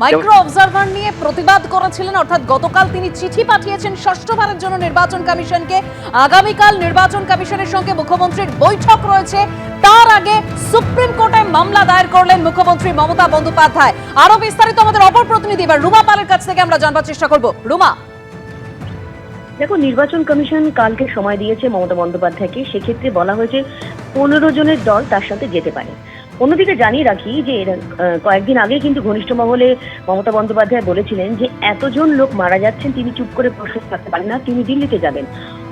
Micro observer নিয়ে প্রতিবাদ করেছিলেন, অর্থাৎ গতকাল তিনি চিঠি পাঠিয়েছেন ষষ্ঠবারের জন্য নির্বাচন কমিশনকে। আগামীকাল নির্বাচন কমিশনের সঙ্গে মুখ্যমন্ত্রীর বৈঠক রয়েছে। তার আগে সুপ্রিম কোর্টে মামলা দায়ের করলেন মুখ্যমন্ত্রী মমতা বন্দ্যোপাধ্যায়। আরো বিস্তারিত আমাদের অপর প্রতিনিধি এবার রুমা পালের কাছ থেকে আমরা জানবার চেষ্টা করব। রুমা, দেখো, নির্বাচন কমিশন কালকে সময় দিয়েছে মমতা বন্দ্যোপাধ্যায়কে। সেক্ষেত্রে বলা হয়েছে 15 জনের দল তার সাথে যেতে পারে। অন্যদিকে জানিয়ে রাখি যে কয়েকদিন আগে কিন্তু ঘনিষ্ঠ মহলে মমতা বন্দ্যোপাধ্যায় বলেছিলেন যে এতজন লোক মারা যাচ্ছেন, তিনি চুপ করে বসে থাকতে পারেন না, তিনি দিল্লিতে যাবেন।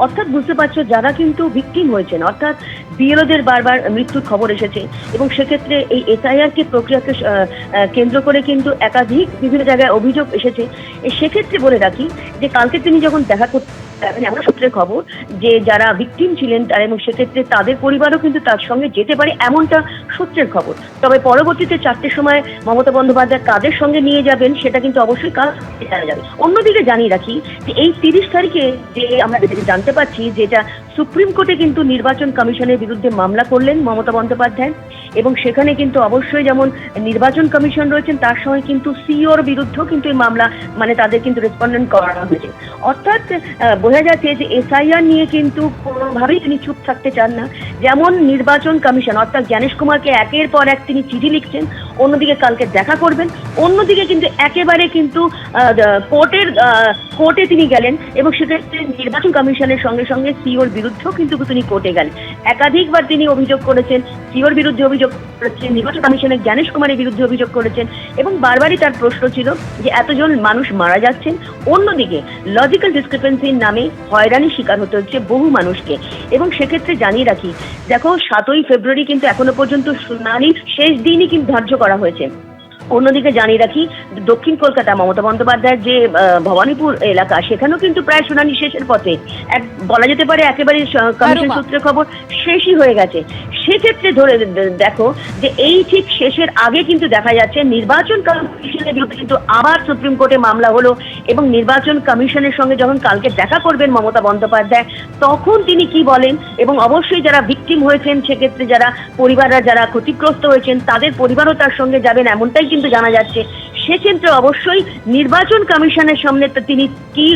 অর্থাৎ বুঝতে পারছো, যারা কিন্তু ভিকটিম হয়েছেন, অর্থাৎ বিএলওদের বারবার মৃত্যুর খবর এসেছে এবং সেক্ষেত্রে এই এসআইআর কে প্রক্রিয়াকে কেন্দ্র করে কিন্তু একাধিক বিভিন্ন জায়গায় অভিযোগ এসেছে। সেক্ষেত্রে বলে রাখি যে কালকে তিনি যখন দেখা করতে এমন সূত্রের খবর যে যারা ভিকটিম ছিলেন তারা, এবং সেক্ষেত্রে তাদের পরিবারও কিন্তু তার সঙ্গে যেতে পারে, এমনটা সূত্রের খবর। তবে পরবর্তীতে 4টের সময় মমতা বন্দ্যোপাধ্যায় কাদের সঙ্গে নিয়ে যাবেন সেটা কিন্তু অবশ্যই কাল জানা যাবে। অন্যদিকে জানিয়ে রাখি যে এই 30 তারিখে যে আমরা জানতে পারছি যেটা সুপ্রিম কোর্টে কিন্তু নির্বাচন কমিশনের বিরুদ্ধে মামলা করলেন মমতা বন্দ্যোপাধ্যায়, এবং সেখানে কিন্তু অবশ্যই যেমন নির্বাচন কমিশন রয়েছেন তার সঙ্গে কিন্তু সিওর বিরুদ্ধেও কিন্তু এই মামলা, মানে তাদের কিন্তু রেসপন্ডেন্ট করা হয়েছে। অর্থাৎ বোঝা যাচ্ছে যে এসআইআর নিয়ে কিন্তু কোনোভাবেই তিনি চুপ থাকতে চান না। যেমন নির্বাচন কমিশন অর্থাৎ জ্ঞানেশ কুমারকে একের পর এক তিনি চিঠি লিখছেন, অন্যদিকে কালকে দেখা করবেন, অন্যদিকে কিন্তু একেবারে কিন্তু কোর্টে তিনি গেলেন, এবং সেক্ষেত্রে নির্বাচন কমিশনের সঙ্গে সঙ্গে সিওর বিরুদ্ধেও কিন্তু তিনি কোর্টে গেলেন। একাধিকবার তিনি অভিযোগ করেছেন, সিওর বিরুদ্ধে অভিযোগ করেছেন, নির্বাচন কমিশনের জ্ঞানেশ কুমারের বিরুদ্ধে অভিযোগ করেছেন, এবং বারবারই তার প্রশ্ন ছিল যে এতজন মানুষ মারা যাচ্ছেন, অন্যদিকে লজিক্যাল ডিসক্রিপেন্সির নামে হয়রানির শিকার হতে হচ্ছে বহু মানুষকে। এবং সেক্ষেত্রে জানিয়ে রাখি, দেখো 7ই ফেব্রুয়ারি কিন্তু এখনো পর্যন্ত শুনানির শেষ দিনই কিন্তু ধার্য করা হয়েছে। অন্যদিকে জানিয়ে রাখি, দক্ষিণ কলকাতা মমতা বন্দ্যোপাধ্যায়ের যে ভবানীপুর এলাকা, সেখানেও কিন্তু প্রায় শুনানি শেষের পথে, বলা যেতে পারে একেবারে কমিশন সূত্রে খবর শেষই হয়ে গেছে। সেক্ষেত্রে ধরে দেখো যে এই ঠিক শেষের আগে কিন্তু দেখা যাচ্ছে নির্বাচন কমিশনের বিরুদ্ধে কিন্তু আবার সুপ্রিম কোর্টে মামলা হলো, এবং নির্বাচন কমিশনের সঙ্গে যখন কালকে দেখা করবেন মমতা বন্দ্যোপাধ্যায়, তখন তিনি কি বলেন, এবং অবশ্যই যারা ভিকটিম হয়েছেন, সেক্ষেত্রে যারা পরিবাররা যারা ক্ষতিগ্রস্ত হয়েছেন তাদের পরিবারও তার সঙ্গে যাবেন, এমনটাই কিন্তু জানা যাচ্ছে। সেক্ষেত্রে অবশ্যই নির্বাচন কমিশনের সামনে তিনি কি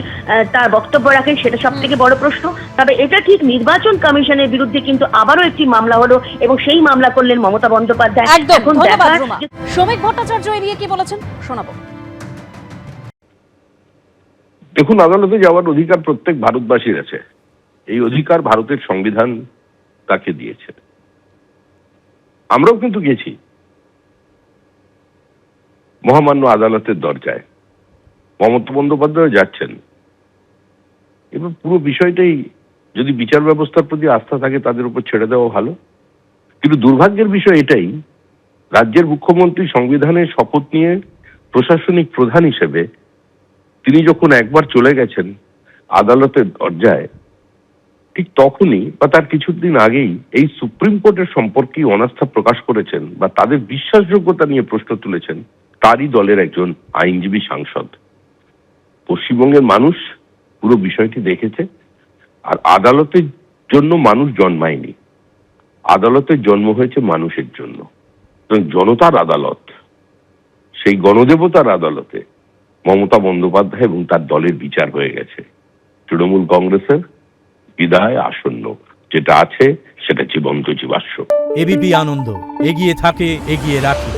তার বক্তব্য রাখেন সেটা সব থেকে বড় প্রশ্ন। তবে এটা ঠিক, নির্বাচন কমিশনের বিরুদ্ধে কিন্তু আবারও একটি মামলা হলো, এবং সেই মামলা করলেন মমতা বন্দ্যোপাধ্যায়। এখন শ্রমিক ভট্টাচার্য এড়িয়ে কি বলেছেন শোনাবো। দেখুন, আদালতে যাওয়ার অধিকার প্রত্যেক ভারতবাসীর আছে। এই অধিকার ভারতের সংবিধান তাকে দিয়েছে। আমরাও কিন্তু গেছি মহামান্য আদালতের দরজায়, মমতা বন্দ্যোপাধ্যায় যাচ্ছেন। এবার পুরো বিষয়টাই যদি বিচার ব্যবস্থার প্রতি আস্থা থাকে তাদের উপর ছেড়ে দেওয়া ভালো। কিন্তু দুর্ভাগ্যের বিষয় এটাই, রাজ্যের মুখ্যমন্ত্রী সংবিধানের শপথ নিয়ে প্রশাসনিক প্রধান হিসেবে তিনি যখন একবার চলে গেছেন আদালতের দরজায়, ঠিক তখনই বা তার কিছুদিন আগেই এই সুপ্রিম কোর্টের সম্পর্কে অনাস্থা প্রকাশ করেছেন বা তাদের বিশ্বাসযোগ্যতা নিয়ে প্রশ্ন তুলেছেন তারই দলের একজন আইনজীবী সাংসদ। পশ্চিমবঙ্গের মানুষ পুরো বিষয়টি দেখেছে। আর আদালতের জন্য মানুষ জন্মায়নি, আদালতের জন্ম হয়েছে মানুষের জন্য। জনতার আদালত, সেই গণদেবতার আদালতে মমতা বন্দ্যোপাধ্যায় এবং তার দলের বিচার হয়ে গেছে। তৃণমূল কংগ্রেসের বিদায় আসন্ন, যেটা আছে সেটা জীবন্ত জীবাশ্ম। এবিপি আনন্দ, এগিয়ে থাকে, এগিয়ে রাখে।